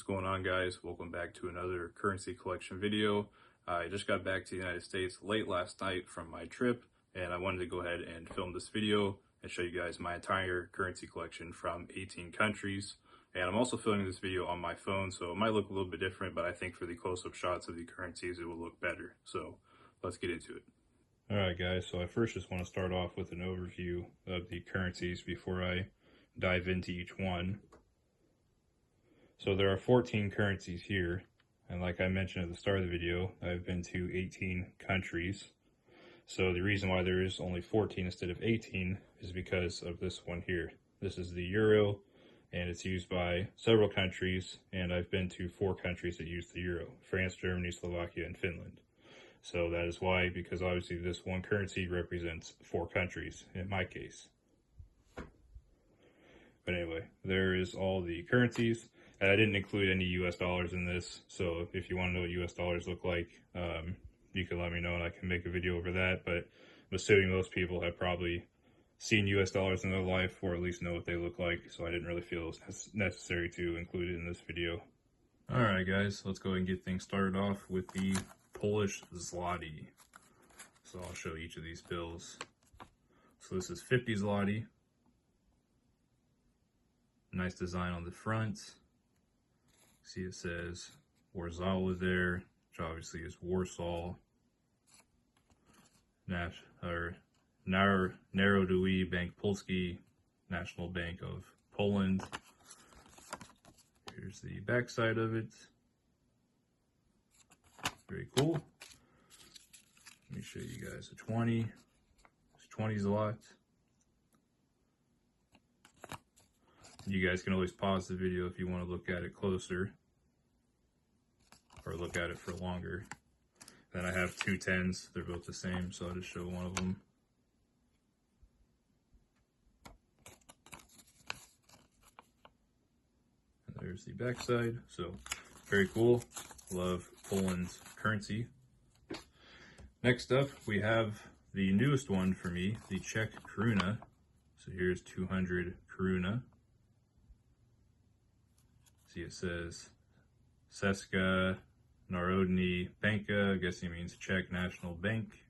What's going on, guys? Welcome back to another currency collection video. I just got back to the United States late last night from my trip, and I wanted to go ahead and film this video and show you guys my entire currency collection from 18 countries. And I'm also filming this video on my phone, so it might look a little bit different, but I think for the close-up shots of the currencies, it will look better. So let's get into it. All right, guys, so I first just want to start off with an overview of the currencies before I dive into each one. So there are 14 currencies here, and like I mentioned at the start of the video, I've been to 18 countries. So the reason why there is only 14 instead of 18 is because of this one here. This is the euro, and it's used by several countries, and I've been to 4 countries that use the euro: France, Germany, Slovakia, and Finland. So that is why, because obviously this one currency represents 4 countries in my case. But anyway, there is all the currencies. I didn't include any US dollars in this, so if you want to know what US dollars look like, you can let me know and I can make a video over that. But I'm assuming most people have probably seen US dollars in their life, or at least know what they look like, so I didn't really feel it was necessary to include it in this video. Alright guys, let's go ahead and get things started off with the Polish zloty. So I'll show each of these bills. So this is 50 zloty. Nice design on the front. See, it says Warsaw there, which obviously is Warsaw. Narodowy Bank Polski, National Bank of Poland. Here's the back side of it. Very cool. Let me show you guys a 20. It's 20 zloty. You guys can always pause the video if you want to look at it closer, or look at it for longer. Then I have 2 10s. They're both the same, so I'll just show one of them. And there's the back side. So very cool. Love Poland's currency. Next up, we have the newest one for me, the Czech koruna. So here's 200 koruna. See, it says Česká národní banka. I guess he means Czech National Bank.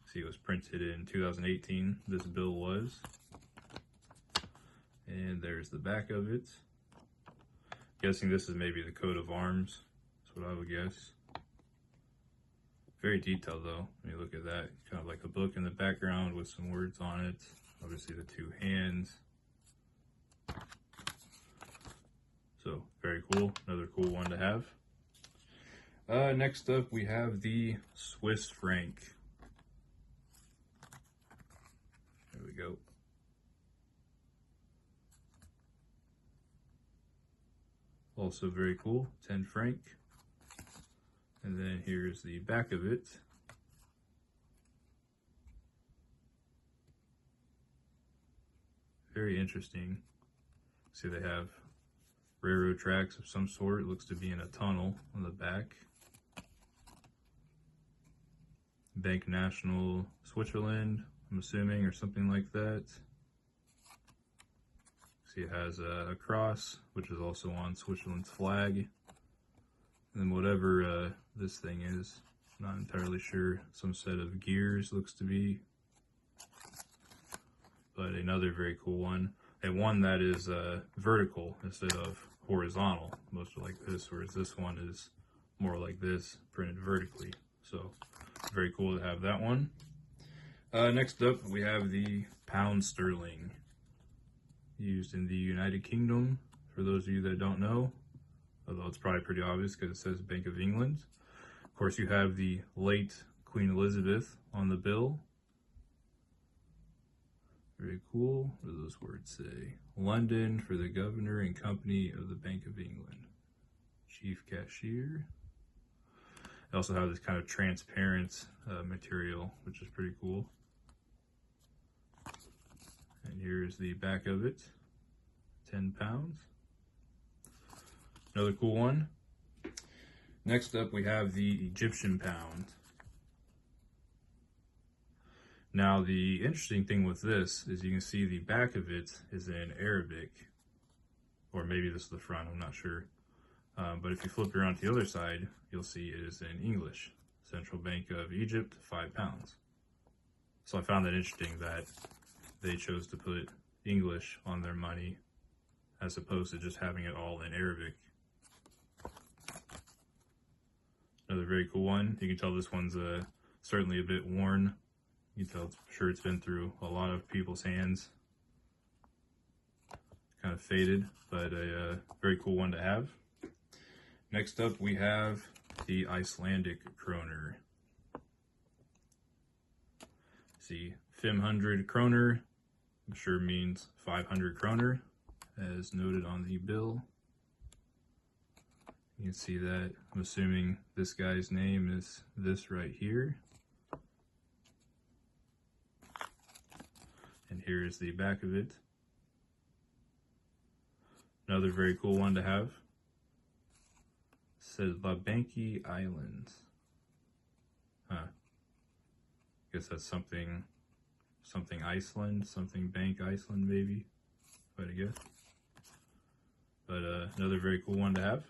See, it was printed in 2018, this bill was. And there's the back of it. Guessing this is maybe the coat of arms. That's what I would guess. Very detailed though. When you look at that, kind of like a book in the background with some words on it. Obviously the 2 hands. So very cool, another cool one to have. Next up, we have the Swiss franc. There we go. Also very cool, 10 franc. And then here's the back of it. Very interesting. See, they have railroad tracks of some sort. It looks to be in a tunnel on the back. Bank National Switzerland, I'm assuming, or something like that. See, it has a cross, which is also on Switzerland's flag. And then whatever this thing is, not entirely sure. Some set of gears, looks to be. But another very cool one. And one that is vertical instead of horizontal, most like this, whereas this one is more like this, printed vertically. So very cool to have that one. Next up, we have the pound sterling, used in the United Kingdom, for those of you that don't know, although it's probably pretty obvious because it says Bank of England. Of course, you have the late Queen Elizabeth on the bill. Very cool. What do those words say? London for the Governor and Company of the Bank of England. Chief Cashier. They also have this kind of transparent material, which is pretty cool. And here's the back of it. 10 pounds. Another cool one. Next up, we have the Egyptian pound. Now, the interesting thing with this is you can see the back of it is in Arabic. or maybe this is the front, I'm not sure. But if you flip around to the other side, you'll see it is in English. Central Bank of Egypt, £5. So I found that interesting that they chose to put English on their money as opposed to just having it all in Arabic. Another very cool one. You can tell this one's certainly a bit worn. You can tell, I'm sure it's been through a lot of people's hands. Kind of faded, but a very cool one to have. Next up, we have the Icelandic kroner. See, 500 kroner, I'm sure means 500 kroner, as noted on the bill. You can see that. I'm assuming this guy's name is this right here. And here is the back of it. Another very cool one to have. It says Labanki Islands. Huh. Guess that's something Iceland, something Bank Iceland maybe, if I had to guess. But another very cool one to have.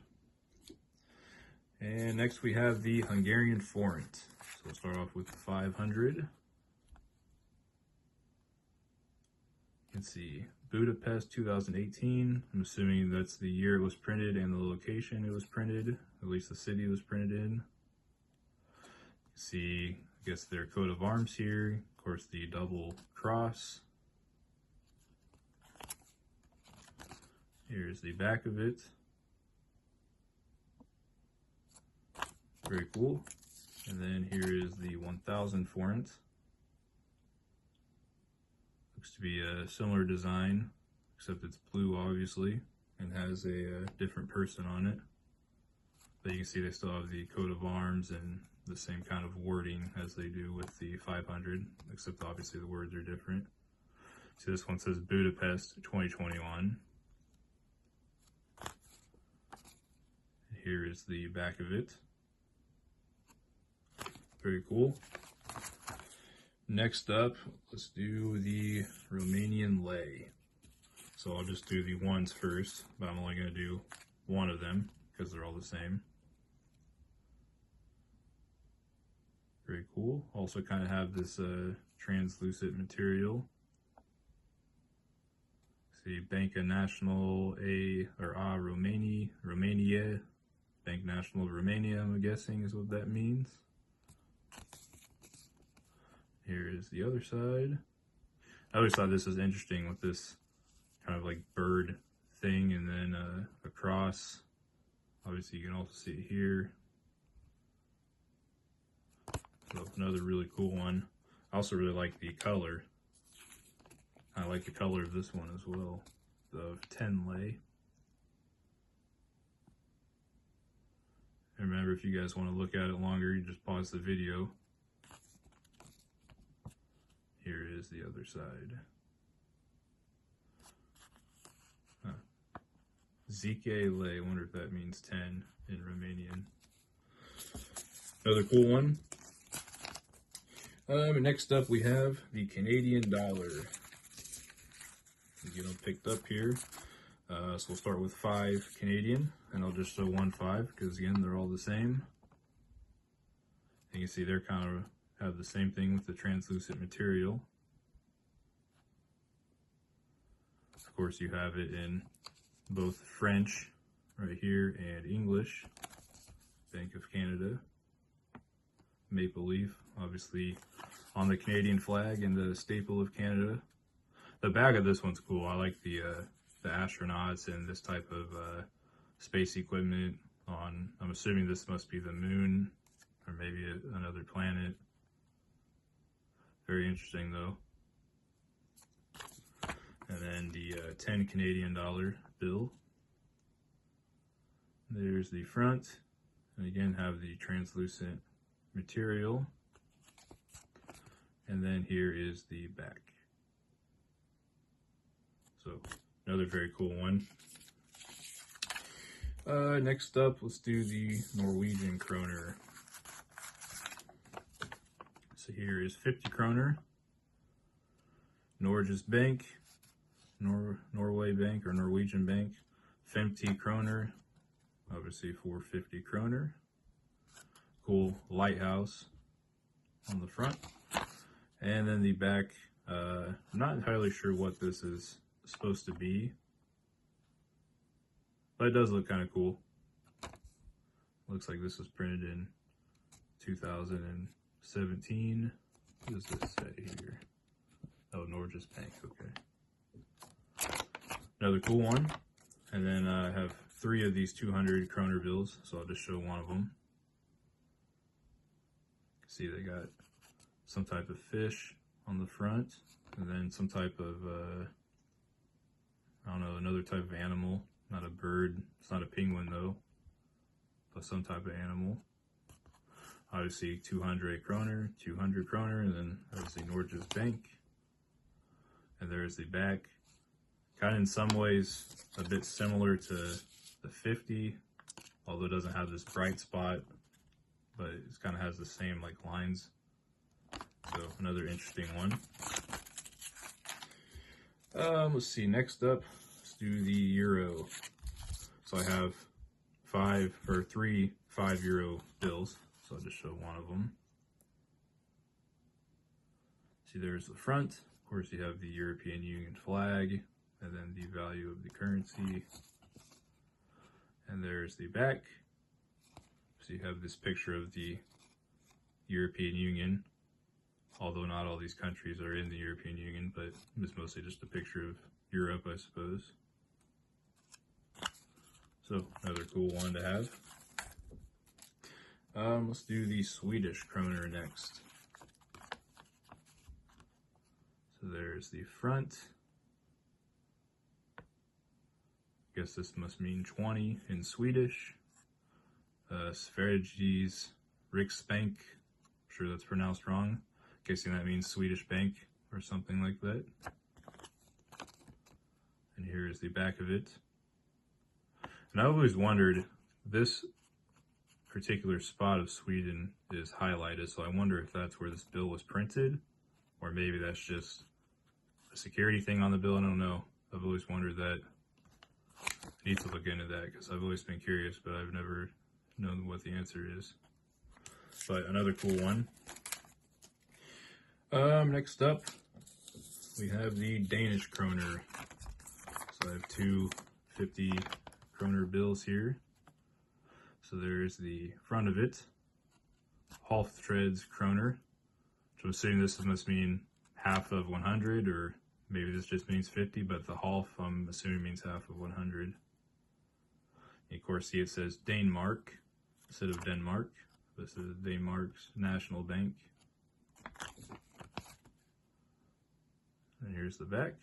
And next we have the Hungarian forint. So we'll start off with 500. You can see Budapest 2018. I'm assuming that's the year it was printed and the location it was printed, at least the city it was printed in. See, I guess their coat of arms here. Of course, the double cross. Here's the back of it. Very cool. And then here is the 1000 forint. Looks to be a similar design, except it's blue, obviously, and has a different person on it. But you can see they still have the coat of arms and the same kind of wording as they do with the 500, except obviously the words are different. So this one says Budapest 2021. Here is the back of it. Very cool. Next up, let's do the Romanian lei. So I'll just do the ones first, but I'm only going to do one of them because they're all the same. Very cool. Also kind of have this translucent material. See, Banca National Romania. Bank National of Romania, I'm guessing is what that means. Here is the other side. I always thought this was interesting with this kind of like bird thing and then a cross. Obviously you can also see it here. So another really cool one. I also really like the color. I like the color of this one as well. The 10 lei. And remember, if you guys want to look at it longer, you just pause the video. Here is the other side. Zike lei. I wonder if that means 10 in Romanian. Another cool one. Next up, we have the Canadian dollar. You know, picked up here. So we'll start with 5 Canadian, and I'll just show 1 5 because again they're all the same. And you can see they're kind of have the same thing with the translucent material. Of course, you have it in both French right here and English. Bank of Canada. Maple leaf, obviously on the Canadian flag and the staple of Canada. The back of this one's cool. I like the astronauts and this type of space equipment on, I'm assuming this must be the moon or maybe another planet. Very interesting though. And then the 10 Canadian dollar bill. There's the front, and again have the translucent material. And then here is the back. So another very cool one. Next up, let's do the Norwegian kroner. So here is 50 kroner. Norges Bank, Norway Bank or Norwegian Bank. 50 kroner, obviously 450 kroner. Cool lighthouse on the front. And then the back, I'm not entirely sure what this is supposed to be, but it does look kind of cool. Looks like this was printed in 2017. What does this say here? Oh, Norges Bank, okay. Another cool one. And then I have 3 of these 200 kroner bills, so I'll just show one of them. See, they got some type of fish on the front, and then some type of, I don't know, another type of animal. Not a bird, it's not a penguin though, but some type of animal. Obviously 200 kroner, and then there's the Norges Bank. And there's the back. Kind of in some ways a bit similar to the 50, although it doesn't have this bright spot, but it kind of has the same like lines. So another interesting one. Let's see, next up, let's do the euro. So I have 3 5-euro bills. So I'll just show one of them. See, there's the front. Of course, you have the European Union flag, and then the value of the currency. And there's the back. So you have this picture of the European Union, although not all these countries are in the European Union, but it's mostly just a picture of Europe, I suppose. So another cool one to have. Let's do the Swedish kroner next. So there's the front. Guess this must mean 20 in Swedish. Sveriges Riksbank. I'm sure that's pronounced wrong. Guessing that means Swedish bank or something like that. And here is the back of it. And I've always wondered, this particular spot of Sweden is highlighted, so I wonder if that's where this bill was printed, or maybe that's just a security thing on the bill. I don't know. I've always wondered that. I need to look into that because I've always been curious, but I've never known what the answer is. But another cool one. Next up, we have the Danish kroner. So I have 2 50 kroner bills here. So there's the front of it, Halvtreds kroner, which I'm assuming this must mean half of 100, or maybe this just means 50, but the half I'm assuming means half of 100. And of course, see it says Denmark instead of Denmark. This is Denmark's national bank. And here's the back.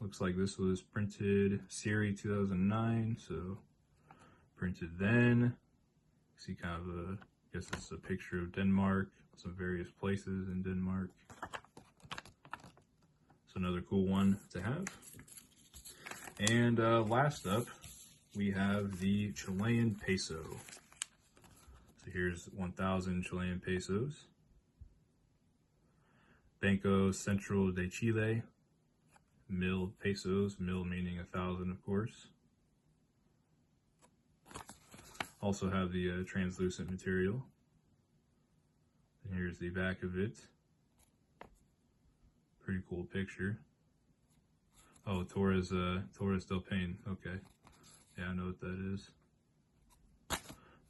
Looks like this was printed Siri 2009, so printed then. See kind of a, I guess it's a picture of Denmark, some various places in Denmark. So another cool one to have. And last up, we have the Chilean peso. So here's 1,000 Chilean pesos. Banco Central de Chile, 1000 pesos, mil meaning 1,000 of course. Also have the translucent material. And here's the back of it. Pretty cool picture. Oh, Torres del Paine. Okay. Yeah, I know what that is.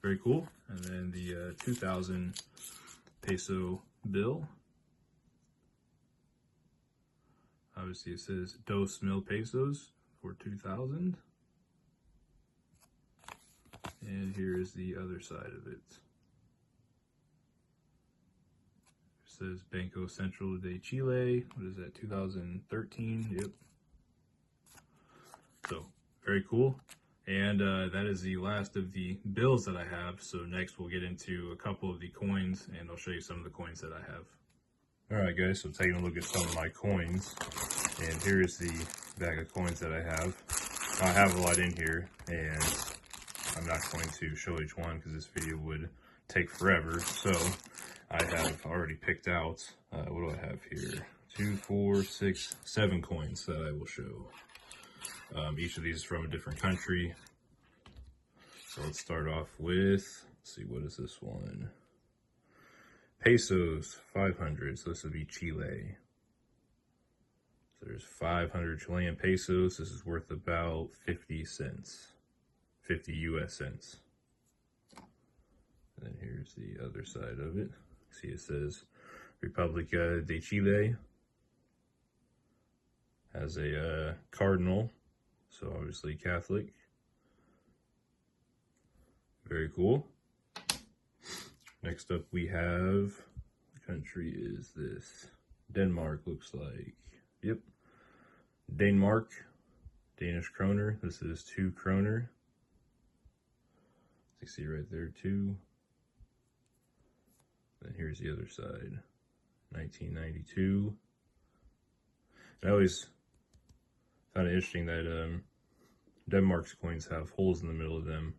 Very cool. And then the 2,000 peso bill. Obviously it says 2,000 pesos for 2,000. And here is the other side of it. It says Banco Central de Chile. What is that, 2013? Yep. So, very cool. And that is the last of the bills that I have. So next we'll get into a couple of the coins, and I'll show you some of the coins that I have. Alright guys, so taking a look at some of my coins. And here is the bag of coins that I have. I have a lot in here, and I'm not going to show each one because this video would take forever. So I have already picked out, what do I have here? 2, 4, 6, 7 coins that I will show. Each of these is from a different country. So let's start off with, let's see, what is this one? Pesos, 500. So this would be Chile. So there's 500 Chilean pesos. This is worth about 50 cents, 50 US cents. And then here's the other side of it. See, it says República de Chile. Has a cardinal, so obviously Catholic. Very cool. Next up we have, what country is this? Denmark looks like. Yep. Denmark, Danish kroner. This is 2 kroner. You see right there, 2. Then here's the other side, 1992. I always found it interesting that Denmark's coins have holes in the middle of them.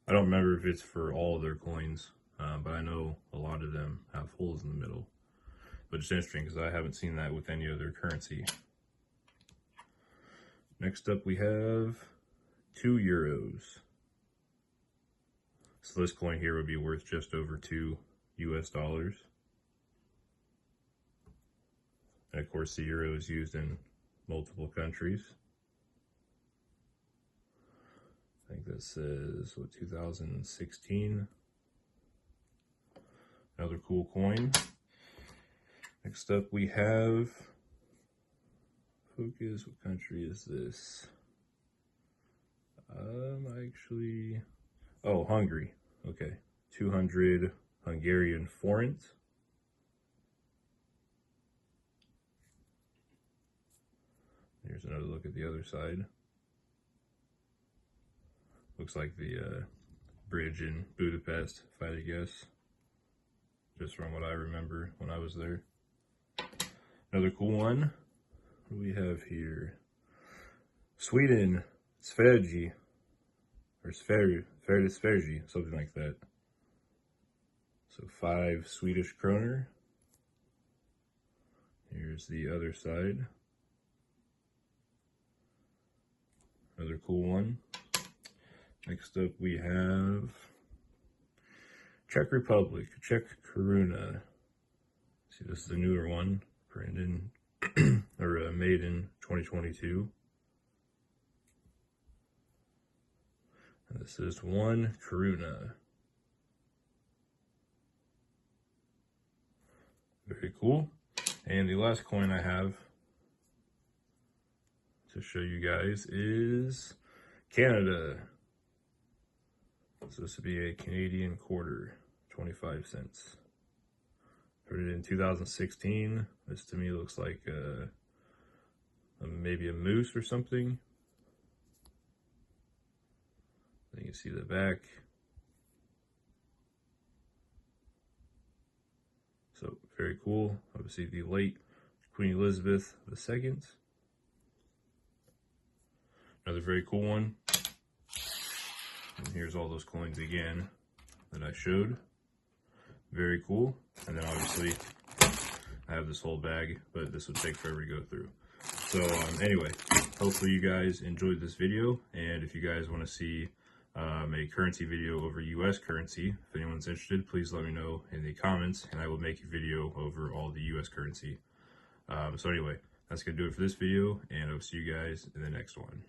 I don't remember if it's for all of their coins, but I know a lot of them have holes in the middle. But it's interesting because I haven't seen that with any other currency. Next up we have 2 euros. So this coin here would be worth just over $2 US. And of course the euro is used in multiple countries. I think that says, what, 2016. Another cool coin. Next up we have, focus, what country is this? Hungary. Okay, 200 Hungarian forint. Here's another look at the other side. Looks like the bridge in Budapest, if I had to guess. Just from what I remember when I was there. Another cool one. What do we have here? Sweden, Sverige, or Sverige, something like that. So 5 Swedish kroner. Here's the other side. Another cool one. Next up we have Czech Republic, Czech koruna. See, this is a newer one, printed or made in 2022. And this is 1 koruna. Very cool. And the last coin I have to show you guys is Canada. So this would be a Canadian quarter, 25 cents. Printed in 2016. This to me looks like maybe a moose or something. Then you see the back. So very cool. Obviously the late Queen Elizabeth II. Another very cool one. And here's all those coins again that I showed. Very cool. And then obviously I have this whole bag, but this would take forever to go through. So anyway, hopefully you guys enjoyed this video. And if you guys want to see a currency video over US currency, if anyone's interested, please let me know in the comments and I will make a video over all the US currency. So anyway, that's going to do it for this video, and I'll see you guys in the next one.